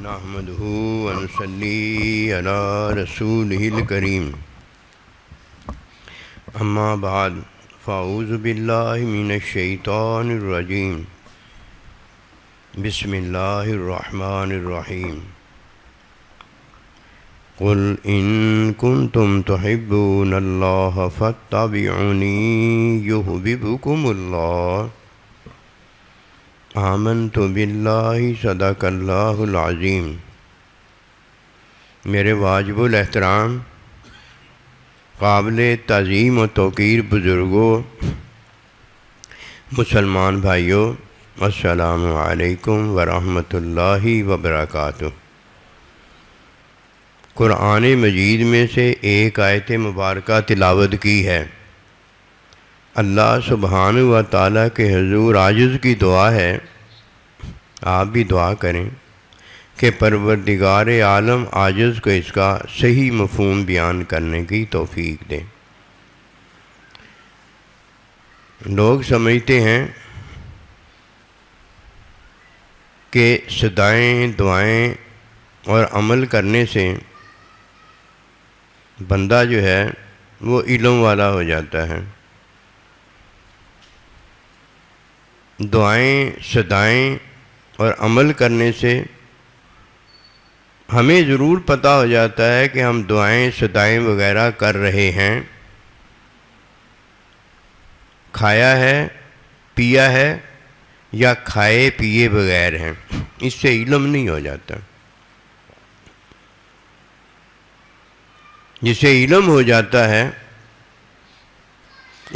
نحمده ونصلي على رسوله الكريم اما بعد فاعوذ بالله من الشيطان الرجيم بسم الله الرحمن الرحيم قل إن كنتم تحبون الله فاتبعوني يحببكم الله آمنت باللہ صدق اللہ العظیم۔ میرے واجب الاحترام قابل تعظیم و توقیر بزرگوں، مسلمان بھائیوں، السلام علیکم ورحمۃ اللہ وبرکاتہ۔ قرآن مجید میں سے ایک آیت مبارکہ تلاوت کی ہے۔ اللہ سبحانہ و تعالیٰ کے حضور عاجز کی دعا ہے، آپ بھی دعا کریں کہ پروردگار عالم عاجز کو اس کا صحیح مفہوم بیان کرنے کی توفیق دے۔ لوگ سمجھتے ہیں کہ صدائیں، دعائیں اور عمل کرنے سے بندہ جو ہے وہ علم والا ہو جاتا ہے۔ دعائیں، صدائیں اور عمل کرنے سے ہمیں ضرور پتہ ہو جاتا ہے کہ ہم دعائیں، صدائیں وغیرہ کر رہے ہیں، کھایا ہے، پیا ہے یا کھائے پیے بغیر ہیں، اس سے علم نہیں ہو جاتا۔ جسے علم ہو جاتا ہے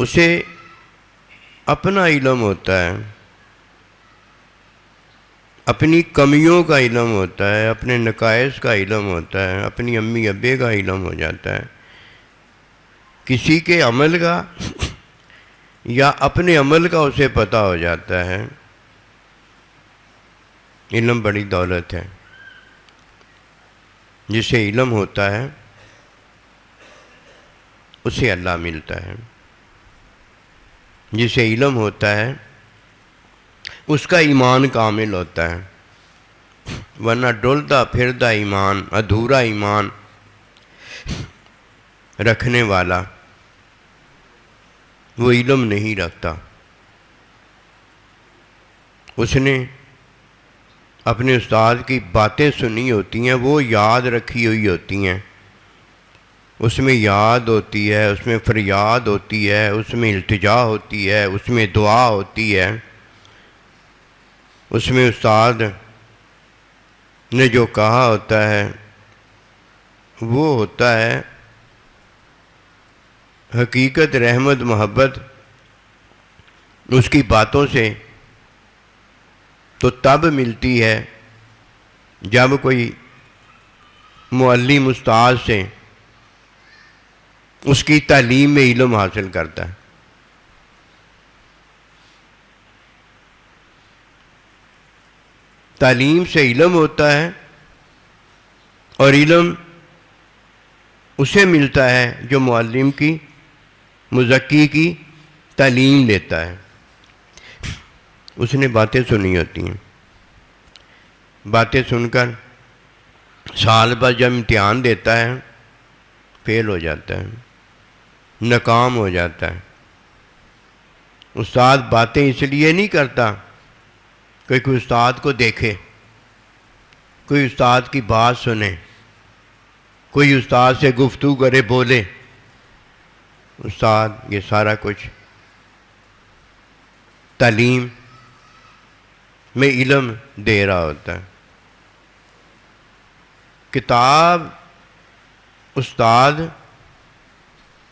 اسے اپنا علم ہوتا ہے، اپنی کمیوں کا علم ہوتا ہے، اپنے نقائص کا علم ہوتا ہے، اپنی امی ابے کا علم ہو جاتا ہے۔ کسی کے عمل کا یا اپنے عمل کا اسے پتہ ہو جاتا ہے۔ علم بڑی دولت ہے۔ جسے علم ہوتا ہے اسے اللہ ملتا ہے۔ جسے علم ہوتا ہے اس کا ایمان کامل ہوتا ہے، ورنہ ڈولتا پھرتا ایمان، ادھورا ایمان رکھنے والا وہ علم نہیں رکھتا۔ اس نے اپنے استاد کی باتیں سنی ہوتی ہیں، وہ یاد رکھی ہوئی ہوتی ہیں، اس میں یاد ہوتی ہے، اس میں فریاد ہوتی ہے، اس میں التجا ہوتی ہے، اس میں دعا ہوتی ہے، اس میں استاد نے جو کہا ہوتا ہے وہ ہوتا ہے حقیقت، رحمت، محبت اس کی باتوں سے تو تب ملتی ہے جب کوئی معلم استاد سے اس کی تعلیم میں علم حاصل کرتا ہے۔ تعلیم سے علم ہوتا ہے اور علم اسے ملتا ہے جو معلم کی، مزکی کی تعلیم لیتا ہے۔ اس نے باتیں سنی ہوتی ہیں، باتیں سن کر سال بعد جب امتحان دیتا ہے فیل ہو جاتا ہے، ناکام ہو جاتا ہے۔ استاد باتیں اس لیے نہیں کرتا کہ کوئی استاد کو دیکھے، کوئی استاد کی بات سنے، کوئی استاد سے گفتگو کرے، بولے۔ استاد یہ سارا کچھ تعلیم میں علم دے رہا ہوتا ہے۔ کتاب استاد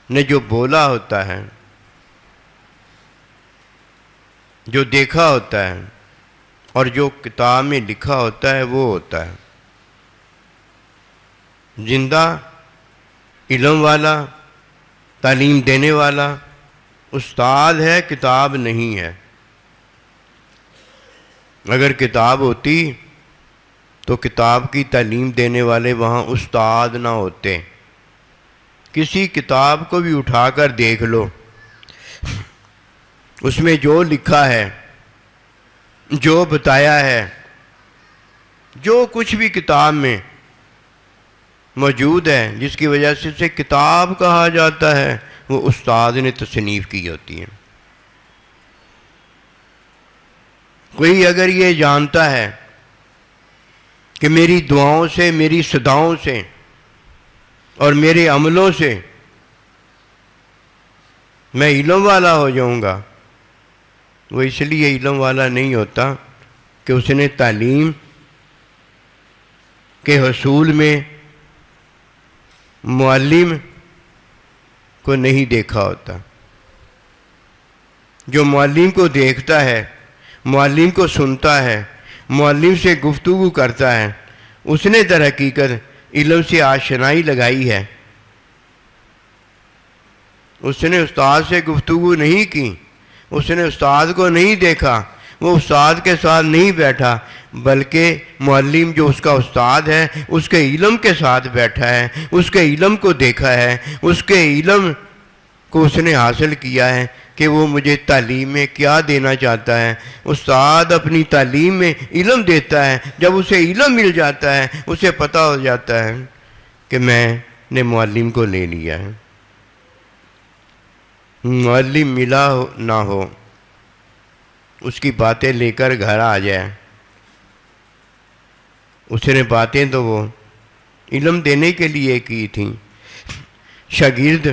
نے جو بولا ہوتا ہے، جو دیکھا ہوتا ہے اور جو کتاب میں لکھا ہوتا ہے وہ ہوتا ہے۔ زندہ علم والا، تعلیم دینے والا استاد ہے، کتاب نہیں ہے۔ اگر کتاب ہوتی تو کتاب کی تعلیم دینے والے وہاں استاد نہ ہوتے۔ کسی کتاب کو بھی اٹھا کر دیکھ لو، اس میں جو لکھا ہے، جو بتایا ہے، جو کچھ بھی کتاب میں موجود ہے جس کی وجہ سے اسے کتاب کہا جاتا ہے وہ استاد نے تصنیف کی ہوتی ہے۔ کوئی اگر یہ جانتا ہے کہ میری دعاؤں سے، میری صداؤں سے اور میرے عملوں سے میں علم والا ہو جاؤں گا، وہ اس لیے علم والا نہیں ہوتا کہ اس نے تعلیم کے حصول میں معلم کو نہیں دیکھا ہوتا۔ جو معلم کو دیکھتا ہے، معلم کو سنتا ہے، معلم سے گفتگو کرتا ہے، اس نے در حقیقت علم سے آشنائی لگائی ہے۔ اس نے استاد سے گفتگو نہیں کی، اس نے استاد کو نہیں دیکھا، وہ استاد کے ساتھ نہیں بیٹھا، بلکہ معلم جو اس کا استاد ہے اس کے علم کے ساتھ بیٹھا ہے، اس کے علم کو دیکھا ہے، اس کے علم کو اس نے حاصل کیا ہے کہ وہ مجھے تعلیم میں کیا دینا چاہتا ہے۔ استاد اپنی تعلیم میں علم دیتا ہے، جب اسے علم مل جاتا ہے اسے پتہ ہو جاتا ہے کہ میں نے معلم کو لے لیا ہے۔ معلم ملا نہ ہو، اس کی باتیں لے کر گھر آ جائے، اس نے باتیں تو وہ علم دینے کے لیے کی تھیں، شاگرد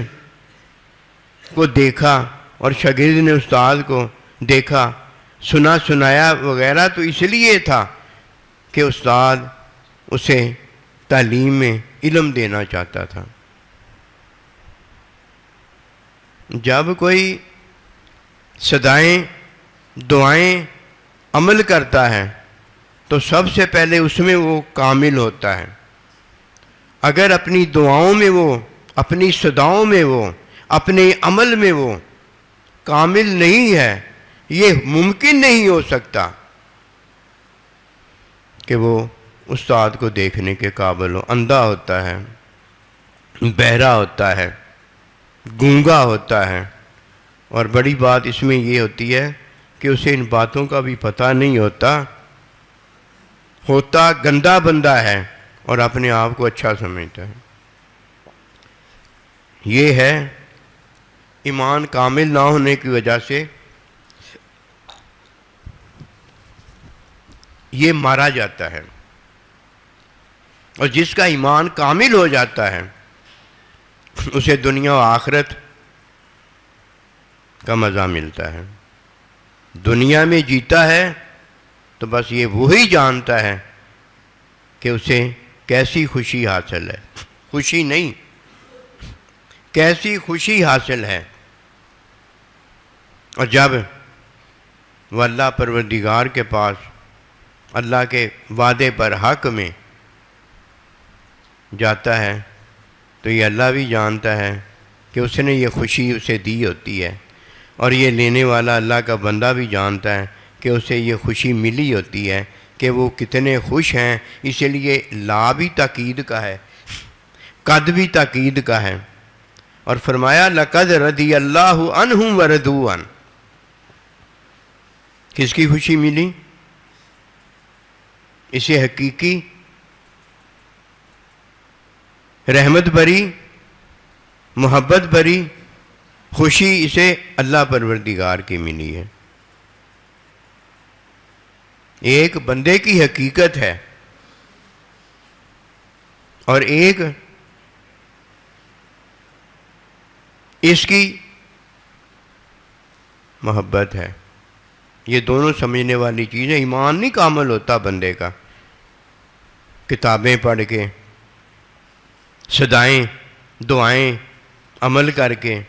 کو دیکھا اور شاگرد نے استاد کو دیکھا، سنا سنایا وغیرہ تو اس لیے تھا کہ استاد اسے تعلیم میں علم دینا چاہتا تھا۔ جب کوئی صدائیں، دعائیں عمل کرتا ہے تو سب سے پہلے اس میں وہ کامل ہوتا ہے۔ اگر اپنی دعاؤں میں وہ، اپنی صداؤں میں وہ، اپنے عمل میں وہ کامل نہیں ہے، یہ ممکن نہیں ہو سکتا کہ وہ استاد کو دیکھنے کے قابل ہو۔ اندھا ہوتا ہے، بہرا ہوتا ہے، گونگا ہوتا ہے، اور بڑی بات اس میں یہ ہوتی ہے کہ اسے ان باتوں کا بھی پتہ نہیں ہوتا گندا بندہ ہے اور اپنے آپ کو اچھا سمجھتا ہے۔ یہ ہے ایمان کامل نہ ہونے کی وجہ سے یہ مارا جاتا ہے، اور جس کا ایمان کامل ہو جاتا ہے اسے دنیا و آخرت کا مزہ ملتا ہے۔ دنیا میں جیتا ہے تو بس یہ وہی جانتا ہے کہ اسے کیسی خوشی حاصل ہے، خوشی نہیں، کیسی خوشی حاصل ہے۔ اور جب وہ اللہ پروردگار کے پاس اللہ کے وعدے پر حق میں جاتا ہے تو یہ اللہ بھی جانتا ہے کہ اس نے یہ خوشی اسے دی ہوتی ہے، اور یہ لینے والا اللہ کا بندہ بھی جانتا ہے کہ اسے یہ خوشی ملی ہوتی ہے کہ وہ کتنے خوش ہیں۔ اسی لیے لا بھی تاکید کا ہے، قد بھی تاکید کا ہے، اور فرمایا لَقَدْ رَضِيَ اللَّهُ عَنْهُمْ وَرَضُوا عَنْهُ۔ کس کی خوشی ملی؟ اسے حقیقی رحمت بری، محبت بری خوشی اسے اللہ پروردگار کی ملی ہے۔ ایک بندے کی حقیقت ہے اور ایک اس کی محبت ہے، یہ دونوں سمجھنے والی چیزیں۔ ایمان نہیں کامل ہوتا بندے کا کتابیں پڑھ کے، صدائیں، دعائیں عمل کر کے،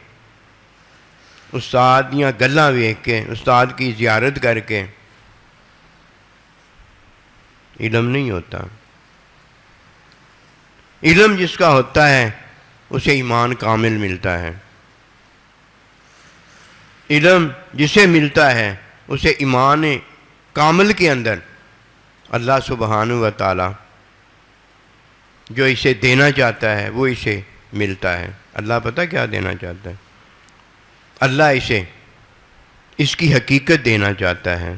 استاد یا گلاں ویکھ کے، استاد کی زیارت کر کے علم نہیں ہوتا۔ علم جس کا ہوتا ہے اسے ایمان کامل ملتا ہے، علم جسے ملتا ہے اسے ایمان کامل کے اندر اللہ سبحانہ و تعالی جو اسے دینا چاہتا ہے وہ اسے ملتا ہے۔ اللہ پتہ کیا دینا چاہتا ہے؟ اللہ اسے اس کی حقیقت دینا چاہتا ہے،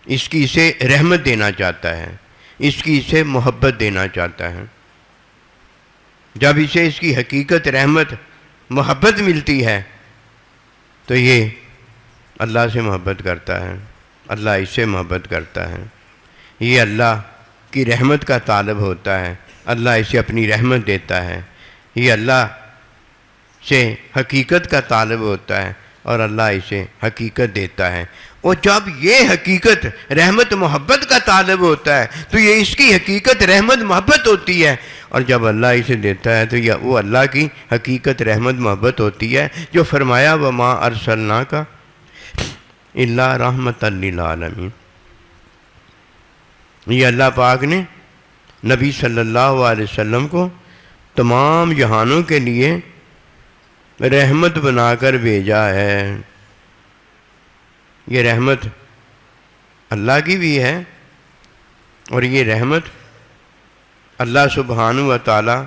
اسے رحمت دینا چاہتا ہے، اس کی اسے محبت دینا چاہتا ہے۔ جب اسے اس کی حقیقت رحمت محبت ملتی ہے تو یہ اللہ سے محبت کرتا ہے، اللہ اس سے محبت کرتا ہے، یہ اللہ کی رحمت کا طالب ہوتا ہے، اللہ اسے اپنی رحمت دیتا ہے، یہ اللہ سے حقیقت کا طالب ہوتا ہے اور اللہ اسے حقیقت دیتا ہے۔ اور جب یہ حقیقت رحمت محبت کا طالب ہوتا ہے تو یہ اس کی حقیقت رحمت محبت ہوتی ہے، اور جب اللہ اسے دیتا ہے تو یہ وہ اللہ کی حقیقت رحمت محبت ہوتی ہے، جو فرمایا وَمَا أَرْسَلْنَاكَ إِلَّا رَحْمَةً لِّلْعَالَمِينَ۔ یہ اللہ پاک نے نبی صلی اللہ علیہ وسلم کو تمام جہانوں کے لیے رحمت بنا کر بھیجا ہے۔ یہ رحمت اللہ کی بھی ہے، اور یہ رحمت اللہ سبحانہ و تعالی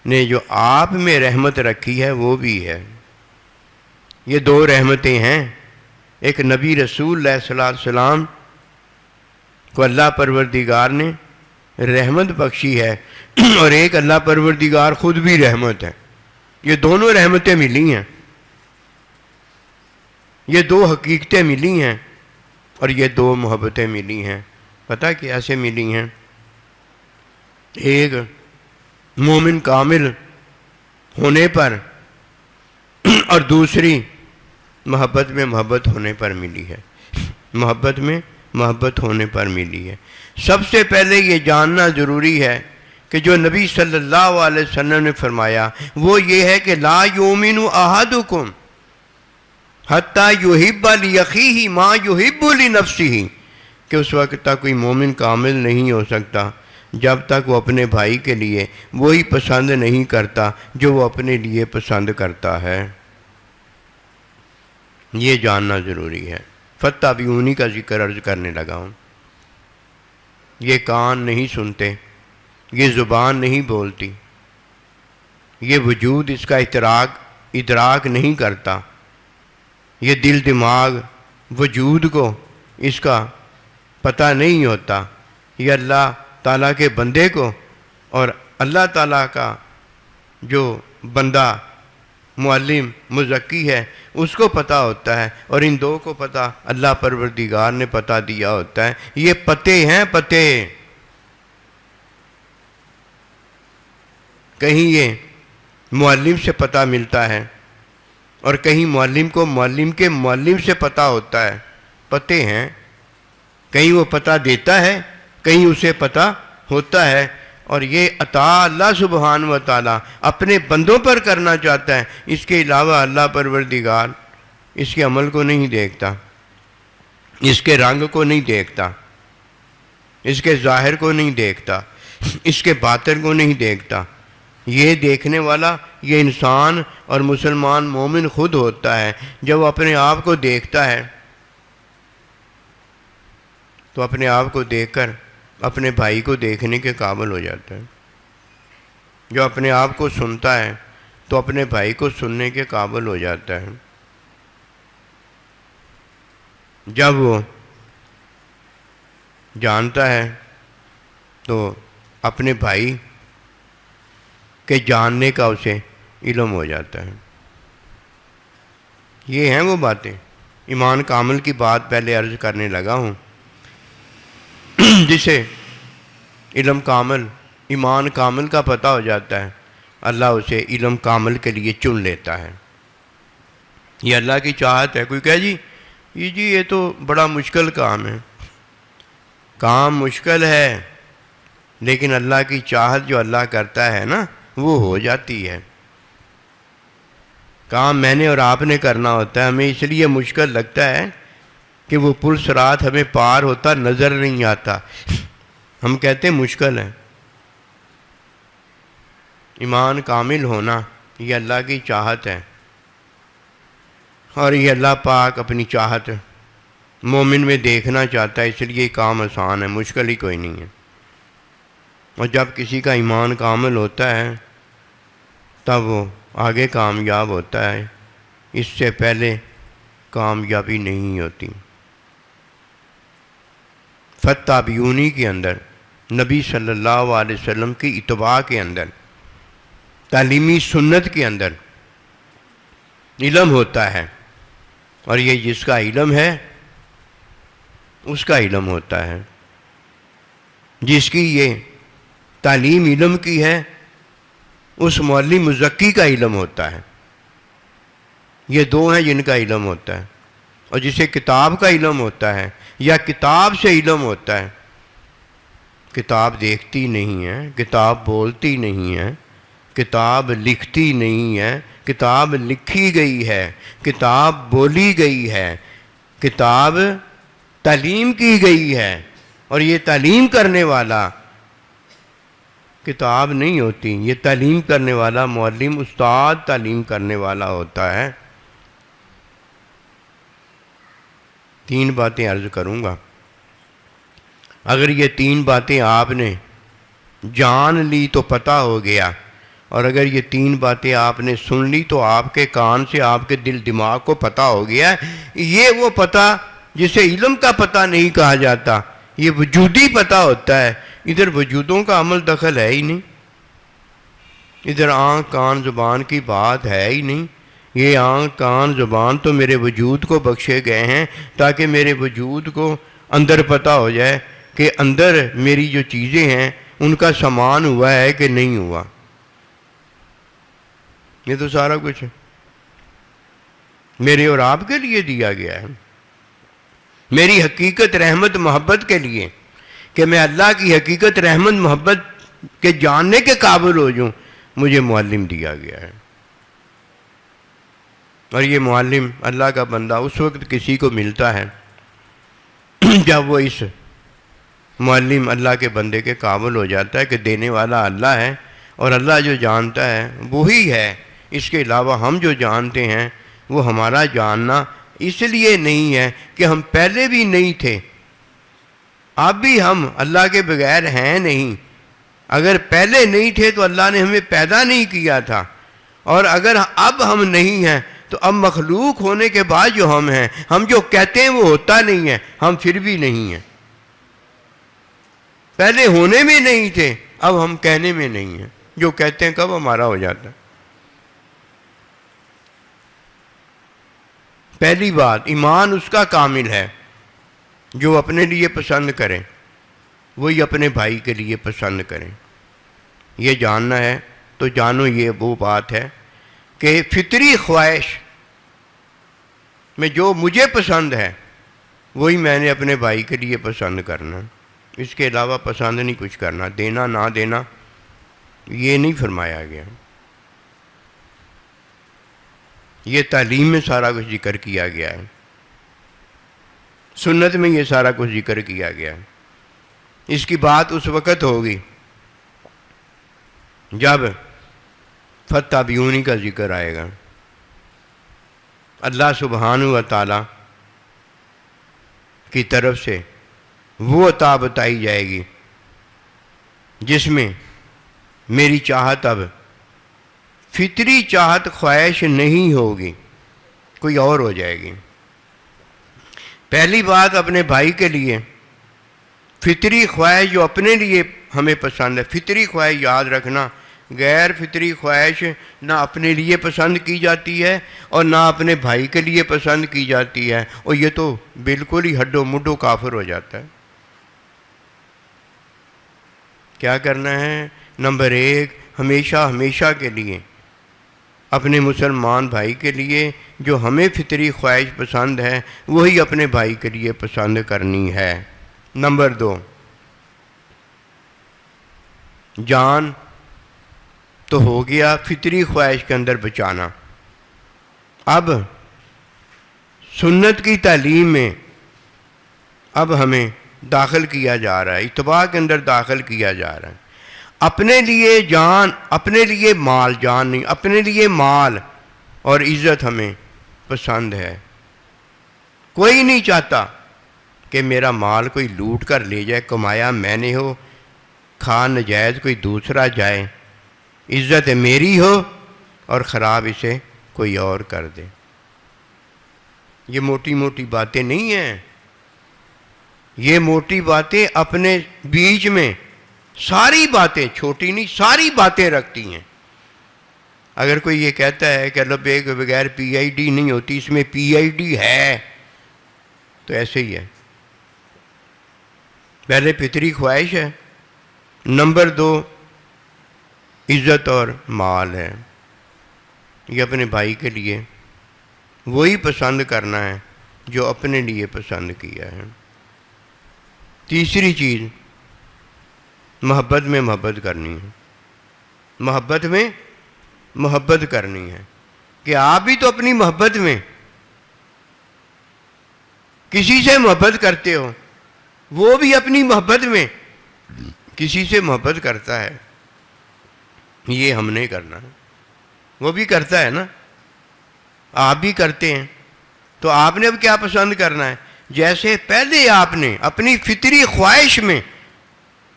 نے جو آپ میں رحمت رکھی ہے وہ بھی ہے۔ یہ دو رحمتیں ہیں، ایک نبی رسول علیہ الصلوۃ والسلام کو اللہ پروردگار نے رحمت بخشی ہے، اور ایک اللہ پروردگار خود بھی رحمت ہے۔ یہ دونوں رحمتیں ملی ہیں، یہ دو حقیقتیں ملی ہیں، اور یہ دو محبتیں ملی ہیں۔ پتہ کیسے ملی ہیں؟ ایک مومن کامل ہونے پر، اور دوسری محبت میں محبت ہونے پر ملی ہے، محبت میں محبت ہونے پر ملی ہے۔ سب سے پہلے یہ جاننا ضروری ہے کہ جو نبی صلی اللہ علیہ وسلم نے فرمایا وہ یہ ہے کہ لا یؤمن احدکم حتی یحب لاخیہ ما یحب لنفسہ، کہ اس وقت تک کوئی مومن کامل نہیں ہو سکتا جب تک وہ اپنے بھائی کے لیے وہی پسند نہیں کرتا جو وہ اپنے لیے پسند کرتا ہے۔ یہ جاننا ضروری ہے۔ فاتبعونی کا ذکر عرض کرنے لگا ہوں۔ یہ کان نہیں سنتے، یہ زبان نہیں بولتی، یہ وجود اس کا ادراک نہیں کرتا، یہ دل دماغ وجود کو اس کا پتہ نہیں ہوتا، یہ اللہ تعالیٰ کے بندے کو اور اللہ تعالیٰ کا جو بندہ معلم مزکی ہے اس کو پتہ ہوتا ہے، اور ان دو کو پتہ اللہ پروردگار نے پتہ دیا ہوتا ہے۔ یہ پتے ہیں، پتے۔ کہیں یہ معلم سے پتہ ملتا ہے، اور کہیں معلم کو معلم کے معلم سے پتہ ہوتا ہے، پتے ہیں۔ کہیں وہ پتہ دیتا ہے، کہیں اسے پتہ ہوتا ہے، اور یہ عطا اللہ سبحانہ و تعالیٰ اپنے بندوں پر کرنا چاہتا ہے۔ اس کے علاوہ اللہ پروردگار اس کے عمل کو نہیں دیکھتا، اس کے رنگ کو نہیں دیکھتا، اس کے ظاہر کو نہیں دیکھتا، اس کے باطن کو نہیں دیکھتا۔ یہ دیکھنے والا یہ انسان اور مسلمان مومن خود ہوتا ہے۔ جب وہ اپنے آپ کو دیکھتا ہے تو اپنے آپ کو دیکھ کر اپنے بھائی کو دیکھنے کے قابل ہو جاتا ہے۔ جو اپنے آپ کو سنتا ہے تو اپنے بھائی کو سننے کے قابل ہو جاتا ہے۔ جب وہ جانتا ہے تو اپنے بھائی کے جاننے کا اسے علم ہو جاتا ہے۔ یہ ہیں وہ باتیں۔ ایمان کامل کی بات پہلے عرض کرنے لگا ہوں، جسے علم کامل ایمان کامل کا پتہ ہو جاتا ہے، اللہ اسے علم کامل کے لیے چن لیتا ہے۔ یہ اللہ کی چاہت ہے۔ کوئی کہے جی یہ تو بڑا مشکل کام ہے۔ کام مشکل ہے، لیکن اللہ کی چاہت جو اللہ کرتا ہے نا وہ ہو جاتی ہے۔ کام میں نے اور آپ نے کرنا ہوتا ہے، ہمیں اس لیے مشکل لگتا ہے کہ وہ پل صراط ہمیں پار ہوتا نظر نہیں آتا، ہم کہتے ہیں مشکل ہے۔ ایمان کامل ہونا یہ اللہ کی چاہت ہے، اور یہ اللہ پاک اپنی چاہت مومن میں دیکھنا چاہتا ہے، اس لیے یہ کام آسان ہے، مشکل ہی کوئی نہیں ہے۔ اور جب کسی کا ایمان کامل ہوتا ہے تب وہ آگے کامیاب ہوتا ہے، اس سے پہلے کامیابی نہیں ہوتی۔ فتابیونی کے اندر نبی صلی اللہ علیہ وسلم کی اتباع کے اندر، تعلیمی سنت کے اندر علم ہوتا ہے، اور یہ جس کا علم ہے اس کا علم ہوتا ہے. جس کی یہ تعلیم علم کی ہے اس معلم مزکی کا علم ہوتا ہے. یہ دو ہیں جن کا علم ہوتا ہے. اور جسے کتاب کا علم ہوتا ہے یا کتاب سے علم ہوتا ہے، کتاب دیکھتی نہیں ہے، کتاب بولتی نہیں ہے، کتاب لکھتی نہیں ہے، کتاب لکھی گئی ہے، کتاب بولی گئی ہے، کتاب تعلیم کی گئی ہے. اور یہ تعلیم کرنے والا کتاب نہیں ہوتی، یہ تعلیم کرنے والا معلم، استاد تعلیم کرنے والا ہوتا ہے. 3 باتیں عرض کروں گا. اگر یہ 3 باتیں آپ نے جان لی تو پتہ ہو گیا، اور اگر یہ 3 باتیں آپ نے سن لی تو آپ کے کان سے آپ کے دل دماغ کو پتہ ہو گیا. یہ وہ پتہ جسے علم کا پتہ نہیں کہا جاتا، یہ وجودی پتہ ہوتا ہے. ادھر وجودوں کا عمل دخل ہے ہی نہیں، ادھر آنکھ کان زبان کی بات ہے ہی نہیں. یہ آنکھ کان زبان تو میرے وجود کو بخشے گئے ہیں تاکہ میرے وجود کو اندر پتہ ہو جائے کہ اندر میری جو چیزیں ہیں ان کا سامان ہوا ہے کہ نہیں ہوا. یہ تو سارا کچھ میرے اور آپ کے لیے دیا گیا ہے، میری حقیقت رحمت محبت کے لیے، کہ میں اللہ کی حقیقت رحمت محبت کے جاننے کے قابل ہو جاؤں. مجھے معلم دیا گیا ہے، اور یہ معلم اللہ کا بندہ اس وقت کسی کو ملتا ہے جب وہ اس معلم اللہ کے بندے کے قابل ہو جاتا ہے کہ دینے والا اللہ ہے، اور اللہ جو جانتا ہے وہی ہے. اس کے علاوہ ہم جو جانتے ہیں وہ ہمارا جاننا اس لیے نہیں ہے کہ ہم پہلے بھی نہیں تھے، اب بھی ہم اللہ کے بغیر ہیں نہیں. اگر پہلے نہیں تھے تو اللہ نے ہمیں پیدا نہیں کیا تھا، اور اگر اب ہم نہیں ہیں تو اب مخلوق ہونے کے بعد جو ہم ہیں، ہم جو کہتے ہیں وہ ہوتا نہیں ہے، ہم پھر بھی نہیں ہیں. پہلے ہونے میں نہیں تھے، اب ہم کہنے میں نہیں ہیں. جو کہتے ہیں کب ہمارا ہو جاتا ہے. پہلی بات، ایمان اس کا کامل ہے جو اپنے لیے پسند کریں وہی اپنے بھائی کے لیے پسند کریں. یہ جاننا ہے تو جانو یہ وہ بات ہے کہ فطری خواہش میں جو مجھے پسند ہے وہی میں نے اپنے بھائی کے لیے پسند کرنا. اس کے علاوہ پسند نہیں کچھ کرنا. دینا نہ دینا یہ نہیں فرمایا گیا. یہ تعلیم میں سارا کچھ ذکر کیا گیا ہے، سنت میں یہ سارا کچھ ذکر کیا گیا ہے. اس کی بات اس وقت ہوگی جب فتابعونی کا ذکر آئے گا. اللہ سبحانہ و تعالی کی طرف سے وہ عطا بتائی جائے گی جس میں میری چاہت اب فطری چاہت خواہش نہیں ہوگی، کوئی اور ہو جائے گی. پہلی بات اپنے بھائی کے لیے فطری خواہش جو اپنے لیے ہمیں پسند ہے. فطری خواہش یاد رکھنا، غیر فطری خواہش نہ اپنے لیے پسند کی جاتی ہے اور نہ اپنے بھائی کے لیے پسند کی جاتی ہے، اور یہ تو بالکل ہی ہڈو مڈو کافر ہو جاتا ہے. کیا کرنا ہے؟ نمبر 1، ہمیشہ کے لیے اپنے مسلمان بھائی کے لیے جو ہمیں فطری خواہش پسند ہے وہی اپنے بھائی کے لیے پسند کرنی ہے. نمبر 2، جان تو ہو گیا فطری خواہش کے اندر بچانا. اب سنت کی تعلیم میں اب ہمیں داخل کیا جا رہا ہے، اتباع کے اندر داخل کیا جا رہا ہے. اپنے لیے جان، اپنے لیے مال، جان نہیں، اپنے لیے مال اور عزت ہمیں پسند ہے. کوئی نہیں چاہتا کہ میرا مال کوئی لوٹ کر لے جائے، کمایا میں نے ہو، کھا نجائز کوئی دوسرا جائے. عزت میری ہو اور خراب اسے کوئی اور کر دے. یہ موٹی موٹی باتیں نہیں ہیں، یہ موٹی باتیں اپنے بیچ میں ساری باتیں، چھوٹی نہیں، ساری باتیں رکھتی ہیں۔ اگر کوئی یہ کہتا ہے کہ اللہ بیگ بغیر پی آئی ڈی نہیں ہوتی، اس میں پی آئی ڈی ہے، تو ایسے ہی ہے۔ پہلے فطری خواہش ہے، نمبر 2 عزت اور مال ہے، یہ اپنے بھائی کے لیے وہی پسند کرنا ہے جو اپنے لیے پسند کیا ہے۔ تیسری چیز، محبت میں محبت کرنی ہے، محبت میں محبت کرنی ہے، کہ آپ بھی تو اپنی محبت میں کسی سے محبت کرتے ہو، وہ بھی اپنی محبت میں کسی سے محبت کرتا ہے، یہ ہم نہیں کرنا ہے، وہ بھی کرتا ہے نا، آپ بھی کرتے ہیں، تو آپ نے اب کیا پسند کرنا ہے؟ جیسے پہلے آپ نے اپنی فطری خواہش میں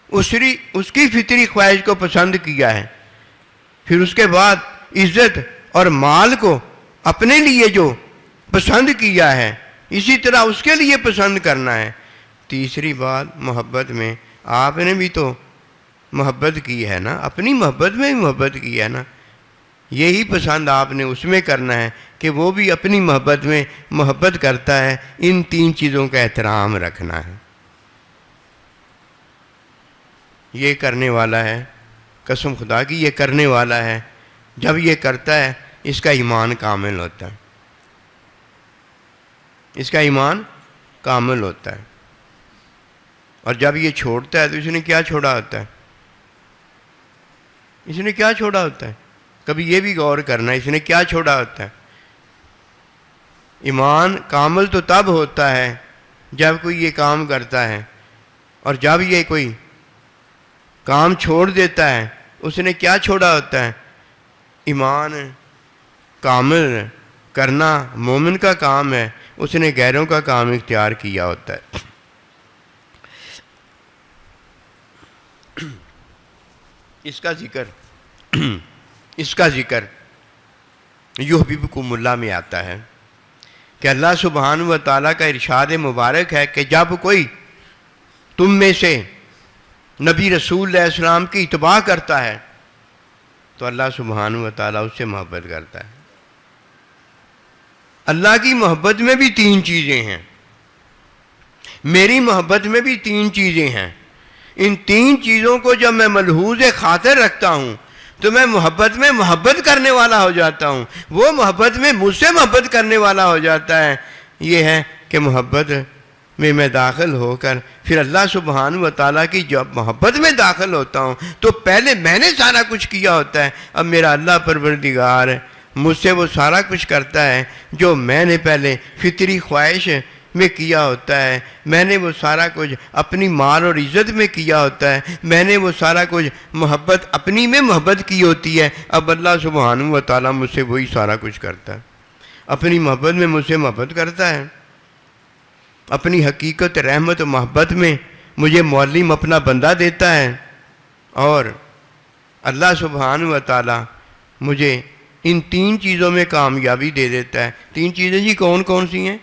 اس کی فطری خواہش کو پسند کیا ہے، پھر اس کے بعد عزت اور مال کو اپنے لیے جو پسند کیا ہے، اسی طرح اس کے لیے پسند کرنا ہے۔ تیسری بات، محبت میں آپ نے بھی تو محبت کی ہے نا، اپنی محبت میں بھی محبت کی ہے نا، یہی پسند آپ نے اس میں کرنا ہے کہ وہ بھی اپنی محبت میں محبت کرتا ہے۔ ان 3 چیزوں کا احترام رکھنا ہے۔ یہ کرنے والا ہے، قسم خدا کی یہ کرنے والا ہے، جب یہ کرتا ہے اس کا ایمان کامل ہوتا ہے، اس کا ایمان کامل ہوتا ہے۔ اور جب یہ چھوڑتا ہے تو اس نے کیا چھوڑا ہوتا ہے؟ اس نے کیا چھوڑا ہوتا ہے؟ کبھی یہ بھی غور کرنا ہے، اس نے کیا چھوڑا ہوتا ہے؟ ایمان کامل تو تب ہوتا ہے جب کوئی یہ کام کرتا ہے، اور جب یہ کوئی کام چھوڑ دیتا ہے اس نے کیا چھوڑا ہوتا ہے؟ ایمان کامل کرنا مومن کا کام ہے، اس نے غیروں کا کام اختیار کیا ہوتا ہے۔ اس کا ذکر یحببکم اللہ میں آتا ہے کہ اللہ سبحانہ و تعالیٰ کا ارشاد مبارک ہے کہ جب کوئی تم میں سے نبی رسول علیہ السلام کی اتباع کرتا ہے تو اللہ سبحانہ و تعالیٰ اس سے محبت کرتا ہے۔ اللہ کی محبت میں بھی 3 چیزیں ہیں، میری محبت میں بھی 3 چیزیں ہیں۔ ان 3 چیزوں کو جب میں ملحوظ خاطر رکھتا ہوں تو میں محبت میں محبت کرنے والا ہو جاتا ہوں، وہ محبت میں مجھ سے محبت کرنے والا ہو جاتا ہے۔ یہ ہے کہ محبت میں داخل ہو کر پھر اللہ سبحانہ و تعالیٰ کی جب محبت میں داخل ہوتا ہوں تو پہلے میں نے سارا کچھ کیا ہوتا ہے، اب میرا اللہ پروردگار مجھ سے وہ سارا کچھ کرتا ہے جو میں نے پہلے فطری خواہش میں کیا ہوتا ہے، میں نے وہ سارا کچھ اپنی مال اور عزت میں کیا ہوتا ہے، میں نے وہ سارا کچھ محبت اپنی میں محبت کی ہوتی ہے، اب اللہ سبحانہ و تعالیٰ مجھ سے وہی سارا کچھ کرتا ہے، اپنی محبت میں مجھ سے محبت کرتا ہے، اپنی حقیقت رحمت و محبت میں مجھے معلم اپنا بندہ دیتا ہے، اور اللہ سبحانہ و تعالیٰ مجھے ان 3 چیزوں میں کامیابی دے دیتا ہے۔ 3 چیزیں جی کون کون سی ہیں؟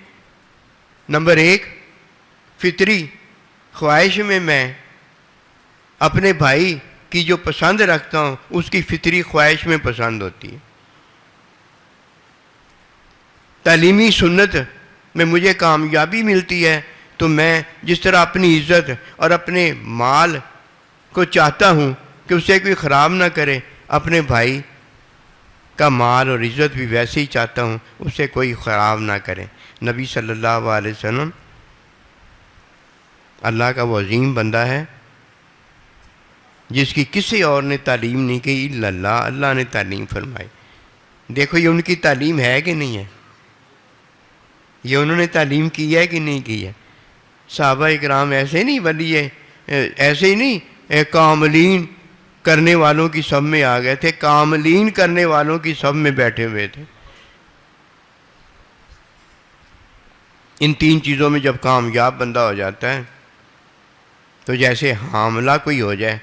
نمبر 1، فطری خواہش میں اپنے بھائی کی جو پسند رکھتا ہوں اس کی فطری خواہش میں پسند ہوتی ہے۔ تعلیمی سنت میں مجھے کامیابی ملتی ہے تو میں جس طرح اپنی عزت اور اپنے مال کو چاہتا ہوں کہ اسے کوئی خراب نہ کرے، اپنے بھائی کا مال اور عزت بھی ویسے ہی چاہتا ہوں اسے کوئی خراب نہ کرے۔ نبی صلی اللہ علیہ وسلم اللہ کا وہ عظیم بندہ ہے جس کی کسی اور نے تعلیم نہیں کی الا اللہ، اللہ نے تعلیم فرمائی۔ دیکھو یہ ان کی تعلیم ہے کہ نہیں ہے، یہ انہوں نے تعلیم کی ہے کہ نہیں کی ہے۔ صحابہ اکرام ایسے نہیں ولی ہے، ایسے ہی نہیں کاملین کرنے والوں کی سب میں آ گئے تھے، کاملین کرنے والوں کی سب میں بیٹھے ہوئے تھے۔ ان 3 چیزوں میں جب کامیاب بندہ ہو جاتا ہے تو جیسے حاملہ کوئی ہو جائے،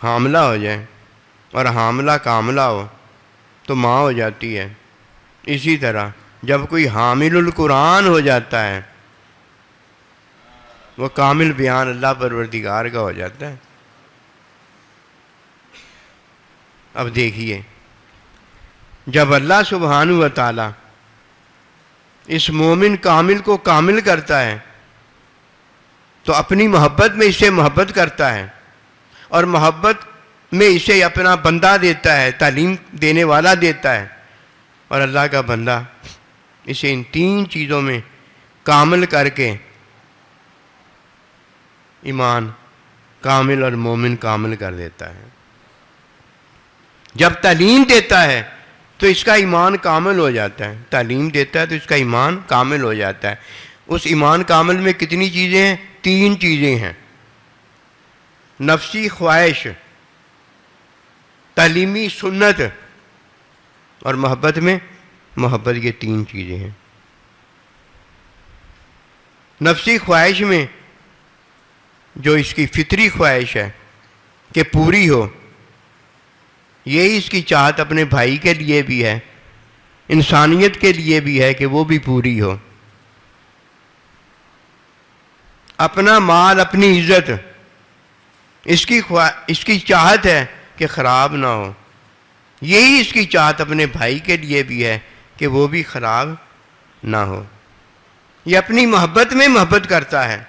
حاملہ ہو جائے اور حاملہ کاملہ ہو تو ماں ہو جاتی ہے، اسی طرح جب کوئی حامل القرآن ہو جاتا ہے وہ کامل بیان اللہ پروردگار کا ہو جاتا ہے۔ اب دیکھیے، جب اللہ سبحانہ و تعالی اس مومن کامل کو کامل کرتا ہے تو اپنی محبت میں اسے محبت کرتا ہے، اور محبت میں اسے اپنا بندہ دیتا ہے، تعلیم دینے والا دیتا ہے، اور اللہ کا بندہ اسے ان تین چیزوں میں کامل کر کے ایمان کامل اور مومن کامل کر دیتا ہے۔ جب تعلیم دیتا ہے تو اس کا ایمان کامل ہو جاتا ہے، تعلیم دیتا ہے تو اس کا ایمان کامل ہو جاتا ہے۔ اس ایمان کامل میں کتنی چیزیں ہیں؟ تین چیزیں ہیں، نفسی خواہش، تعلیمی سنت اور محبت میں محبت، یہ تین چیزیں ہیں۔ نفسی خواہش میں جو اس کی فطری خواہش ہے کہ پوری ہو، یہی اس کی چاہت اپنے بھائی کے لیے بھی ہے، انسانیت کے لیے بھی ہے کہ وہ بھی پوری ہو۔ اپنا مال، اپنی عزت، اس کی چاہت ہے کہ خراب نہ ہو، یہی اس کی چاہت اپنے بھائی کے لیے بھی ہے کہ وہ بھی خراب نہ ہو۔ یہ اپنی محبت میں محبت کرتا ہے،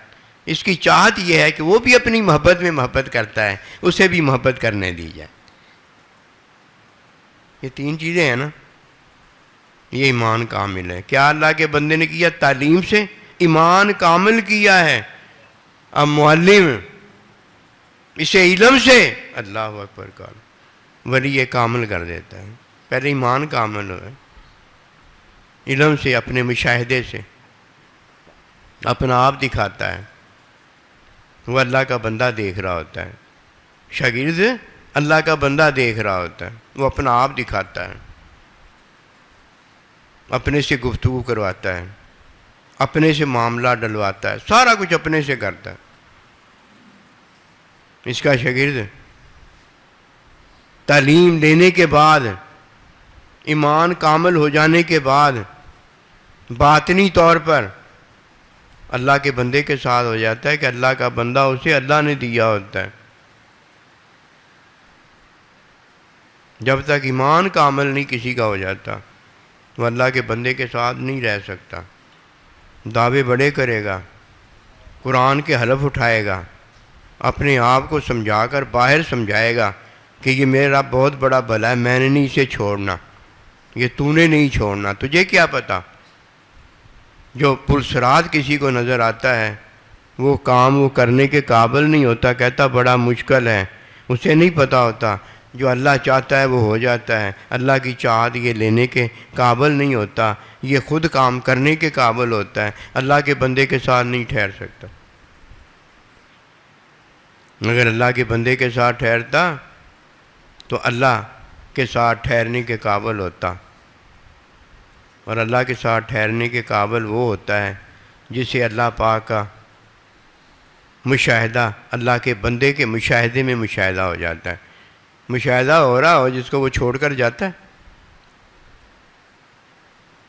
اس کی چاہت یہ ہے کہ وہ بھی اپنی محبت میں محبت کرتا ہے، اسے بھی محبت کرنے دی جائے۔ یہ تین چیزیں ہیں نا، یہ ایمان کامل ہے۔ کیا اللہ کے بندے نے کیا؟ تعلیم سے ایمان کامل کیا ہے۔ اب معلم اسے علم سے، اللہ اکبر قال، ولی یہ کامل کر دیتا ہے۔ پہلے ایمان کامل ہو، علم سے، اپنے مشاہدے سے اپنا آپ دکھاتا ہے۔ وہ اللہ کا بندہ دیکھ رہا ہوتا ہے، شاگرد اللہ کا بندہ دیکھ رہا ہوتا ہے، وہ اپنا آپ دکھاتا ہے، اپنے سے گفتگو کرواتا ہے، اپنے سے معاملہ ڈلواتا ہے، سارا کچھ اپنے سے کرتا ہے۔ اس کا شاگرد تعلیم لینے کے بعد، ایمان کامل ہو جانے کے بعد، باطنی طور پر اللہ کے بندے کے ساتھ ہو جاتا ہے کہ اللہ کا بندہ اسے اللہ نے دیا ہوتا ہے۔ جب تک ایمان کامل نہیں کسی کا ہو جاتا، وہ اللہ کے بندے کے ساتھ نہیں رہ سکتا، دعوے بڑے کرے گا، قرآن کے حلف اٹھائے گا، اپنے آپ کو سمجھا کر باہر سمجھائے گا کہ یہ میرا بہت بڑا بھلا ہے، میں نے نہیں اسے چھوڑنا، یہ تو نے نہیں چھوڑنا، تجھے کیا پتا۔ جو پرسرات کسی کو نظر آتا ہے وہ کام وہ کرنے کے قابل نہیں ہوتا، کہتا بڑا مشکل ہے، اسے نہیں پتا ہوتا جو اللہ چاہتا ہے وہ ہو جاتا ہے۔ اللہ کی چاہت یہ لینے کے قابل نہیں ہوتا، یہ خود کام کرنے کے قابل ہوتا ہے، اللہ کے بندے کے ساتھ نہیں ٹھہر سکتا۔ اگر اللہ کے بندے کے ساتھ ٹھہرتا تو اللہ کے ساتھ ٹھہرنے کے قابل ہوتا، اور اللہ کے ساتھ ٹھہرنے کے قابل وہ ہوتا ہے جسے اللہ پاک کا مشاہدہ، اللہ کے بندے کے مشاہدے میں مشاہدہ ہو جاتا ہے۔ مشاہدہ ہو رہا ہو جس کو وہ چھوڑ کر جاتا ہے،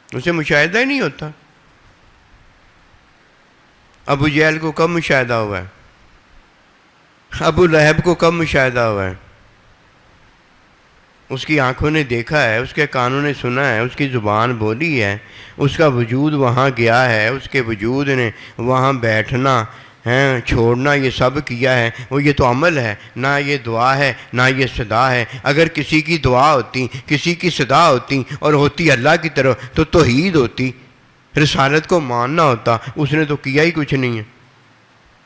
اسے مشاہدہ ہی نہیں ہوتا۔ ابو جہل کو کب مشاہدہ ہوا ہے؟ ابو لہب کو کب مشاہدہ ہوا ہے؟ اس کی آنکھوں نے دیکھا ہے، اس کے کانوں نے سنا ہے، اس کی زبان بولی ہے، اس کا وجود وہاں گیا ہے، اس کے وجود نے وہاں بیٹھنا ہے، چھوڑنا، یہ سب کیا ہے۔ وہ یہ تو عمل ہے، نہ یہ دعا ہے، نہ یہ صدا ہے۔ اگر کسی کی دعا ہوتی، کسی کی صدا ہوتی اور ہوتی اللہ کی طرف تو توحید ہوتی، رسالت کو ماننا ہوتا۔ اس نے تو کیا ہی کچھ نہیں ہے،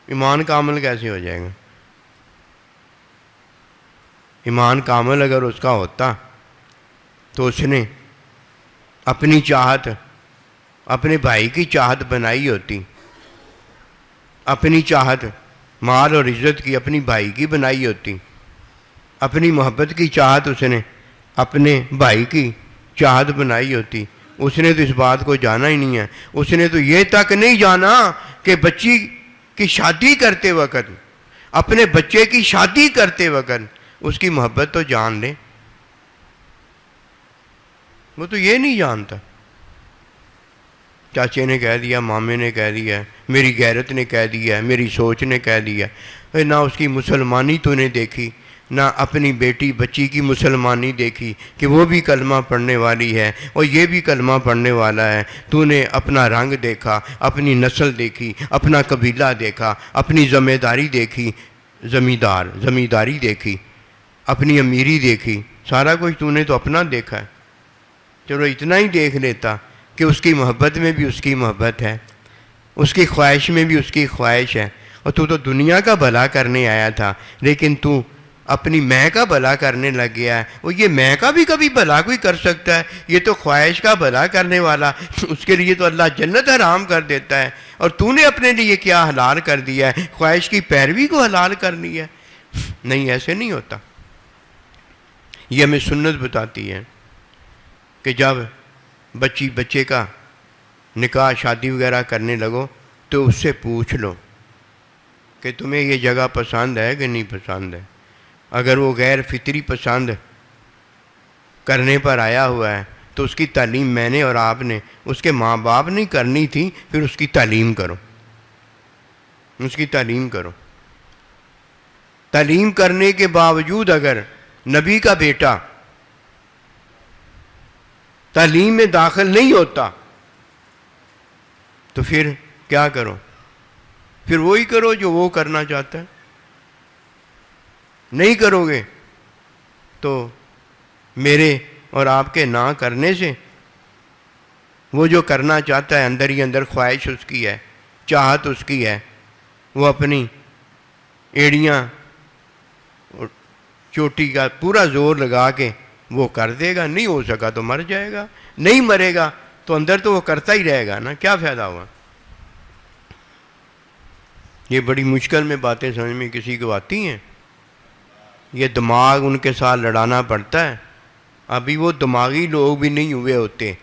ایمان کامل کیسے ہو جائے گا؟ ایمان کامل اگر اس کا ہوتا تو اس نے اپنی چاہت اپنے بھائی کی چاہت بنائی ہوتی، اپنی چاہت مال اور عزت کی اپنی بھائی کی بنائی ہوتی، اپنی محبت کی چاہت اس نے اپنے بھائی کی چاہت بنائی ہوتی۔ اس نے تو اس بات کو جانا ہی نہیں ہے، اس نے تو یہ تک نہیں جانا کہ بچی کی شادی کرتے وقت، اپنے بچے کی شادی کرتے وقت اس کی محبت تو جان لے، وہ تو یہ نہیں جانتا۔ چاچے نے کہہ دیا، مامے نے کہہ دیا، میری غیرت نے کہہ دیا، میری سوچ نے کہہ دیا، نہ اس کی مسلمانی تو نے دیکھی، نہ اپنی بیٹی بچی کی مسلمانی دیکھی کہ وہ بھی کلمہ پڑھنے والی ہے اور یہ بھی کلمہ پڑھنے والا ہے۔ تو نے اپنا رنگ دیکھا، اپنی نسل دیکھی، اپنا قبیلہ دیکھا، اپنی ذمہ داری دیکھی، زمینداری دیکھی، اپنی امیری دیکھی، سارا کچھ تو نے تو اپنا دیکھا ہے۔ چلو اتنا ہی دیکھ لیتا کہ اس کی محبت میں بھی اس کی محبت ہے، اس کی خواہش میں بھی اس کی خواہش ہے، اور تو دنیا کا بھلا کرنے آیا تھا، لیکن تو اپنی میں کا بھلا کرنے لگ گیا ہے۔ وہ یہ میں کا بھی کبھی بھلا کوئی کر سکتا ہے؟ یہ تو خواہش کا بھلا کرنے والا، اس کے لیے تو اللہ جنت حرام کر دیتا ہے، اور تو نے اپنے لیے کیا حلال کر دیا ہے؟ خواہش کی پیروی کو حلال کر لیا ہے۔ نہیں، ایسے نہیں ہوتا۔ یہ ہمیں سنت بتاتی ہے کہ جب بچے کا نکاح شادی وغیرہ کرنے لگو تو اس سے پوچھ لو کہ تمہیں یہ جگہ پسند ہے کہ نہیں پسند ہے۔ اگر وہ غیر فطری پسند کرنے پر آیا ہوا ہے تو اس کی تعلیم میں نے اور آپ نے، اس کے ماں باپ نے کرنی تھی، پھر اس کی تعلیم کرو، اس کی تعلیم کرو۔ تعلیم کرنے کے باوجود اگر نبی کا بیٹا تعلیم میں داخل نہیں ہوتا تو پھر کیا کرو؟ پھر وہی کرو جو وہ کرنا چاہتا ہے۔ نہیں کرو گے تو میرے اور آپ کے نہ کرنے سے وہ جو کرنا چاہتا ہے، اندر ہی اندر خواہش اس کی ہے، چاہت اس کی ہے، وہ اپنی ایڑیاں چوٹی کا پورا زور لگا کے وہ کر دے گا۔ نہیں ہو سکا تو مر جائے گا، نہیں مرے گا تو اندر تو وہ کرتا ہی رہے گا نا، کیا فائدہ ہوا؟ یہ بڑی مشکل میں باتیں سمجھ میں کسی کو آتی ہیں؟ یہ دماغ ان کے ساتھ لڑانا پڑتا ہے۔ ابھی وہ دماغی لوگ بھی نہیں ہوئے ہوتے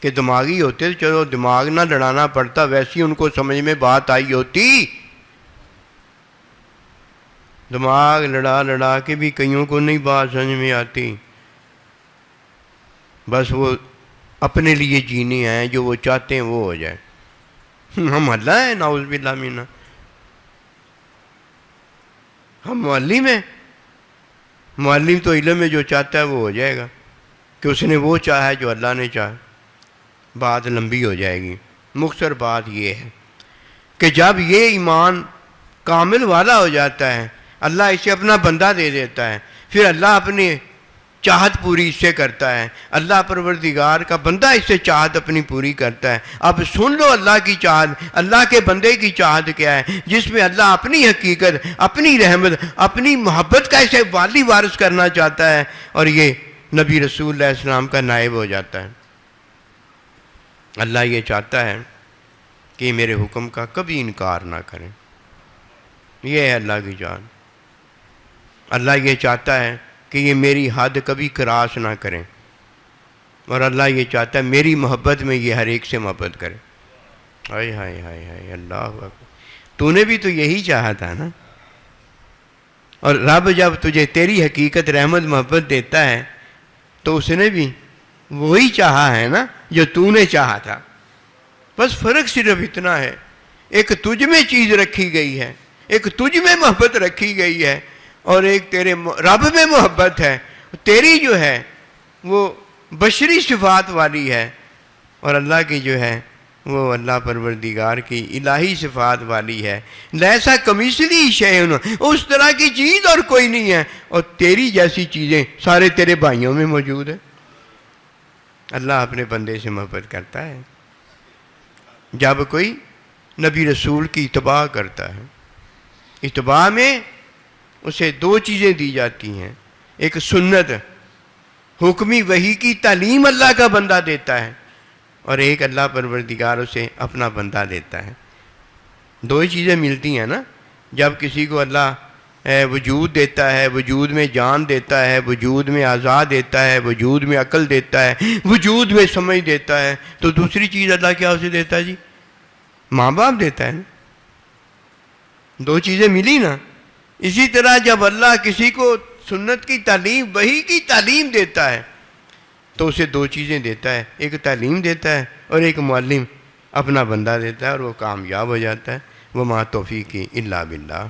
کہ دماغی ہوتے تو چلو دماغ نہ لڑانا پڑتا، ویسی ان کو سمجھ میں بات آئی ہوتی۔ دماغ لڑا کے بھی کئیوں کو نہیں بات سمجھ میں آتی، بس وہ اپنے لیے جینے ہیں، جو وہ چاہتے ہیں وہ ہو جائے۔ ہم اللہ ہیں، نعوذ باللہ منہ، ہم معلم ہیں۔ معلم تو علم میں جو چاہتا ہے وہ ہو جائے گا، کہ اس نے وہ چاہا ہے جو اللہ نے چاہا۔ بات لمبی ہو جائے گی، مختصر بات یہ ہے کہ جب یہ ایمان کامل والا ہو جاتا ہے، اللہ اسے اپنا بندہ دے دیتا ہے، پھر اللہ اپنی چاہت پوری اس سے کرتا ہے، اللہ پروردگار کا بندہ اس سے چاہت اپنی پوری کرتا ہے۔ اب سن لو اللہ کی چاہت، اللہ کے بندے کی چاہت کیا ہے، جس میں اللہ اپنی حقیقت، اپنی رحمت، اپنی محبت کا اسے والی وارث کرنا چاہتا ہے، اور یہ نبی رسول اللہ علیہ السلام کا نائب ہو جاتا ہے۔ اللہ یہ چاہتا ہے کہ میرے حکم کا کبھی انکار نہ کریں، یہ ہے اللہ کی چاہت۔ اللہ یہ چاہتا ہے کہ یہ میری حد کبھی کراس نہ کریں، اور اللہ یہ چاہتا ہے میری محبت میں یہ ہر ایک سے محبت کرے۔ ہائے ہائے ہائے ہائے، اللہ اکبر، تو نے بھی تو یہی چاہا تھا نا۔ اور رب جب تجھے تیری حقیقت رحمت محبت دیتا ہے تو اس نے بھی وہی چاہا ہے نا جو تو نے چاہا تھا، بس فرق صرف اتنا ہے، ایک تجھ میں چیز رکھی گئی ہے، ایک تجھ میں محبت رکھی گئی ہے، اور ایک تیرے رب میں محبت ہے۔ تیری جو ہے وہ بشری صفات والی ہے، اور اللہ کی جو ہے وہ اللہ پروردگار کی الہی صفات والی ہے۔ لیسا کمثلہ شیء، اس طرح کی چیز اور کوئی نہیں ہے، اور تیری جیسی چیزیں سارے تیرے بھائیوں میں موجود ہیں۔ اللہ اپنے بندے سے محبت کرتا ہے جب کوئی نبی رسول کی اتباع کرتا ہے۔ اتباع میں اسے دو چیزیں دی جاتی ہیں، ایک سنت، حکمی وحی کی تعلیم اللہ کا بندہ دیتا ہے، اور ایک اللہ پروردگار اسے اپنا بندہ دیتا ہے۔ دو ہی چیزیں ملتی ہیں نا، جب کسی کو اللہ وجود دیتا ہے، وجود میں جان دیتا ہے، وجود میں اعضاء دیتا ہے، وجود میں عقل دیتا ہے، وجود میں سمجھ دیتا ہے، تو دوسری چیز اللہ کیا اسے دیتا ہے جی؟ ماں باپ دیتا ہے نا۔ دو چیزیں ملی نا۔ اسی طرح جب اللہ کسی کو سنت کی تعلیم، وحی کی تعلیم دیتا ہے، تو اسے دو چیزیں دیتا ہے، ایک تعلیم دیتا ہے اور ایک معلم اپنا بندہ دیتا ہے اور وہ کامیاب ہو جاتا ہے. وما توفیقی الا باللہ.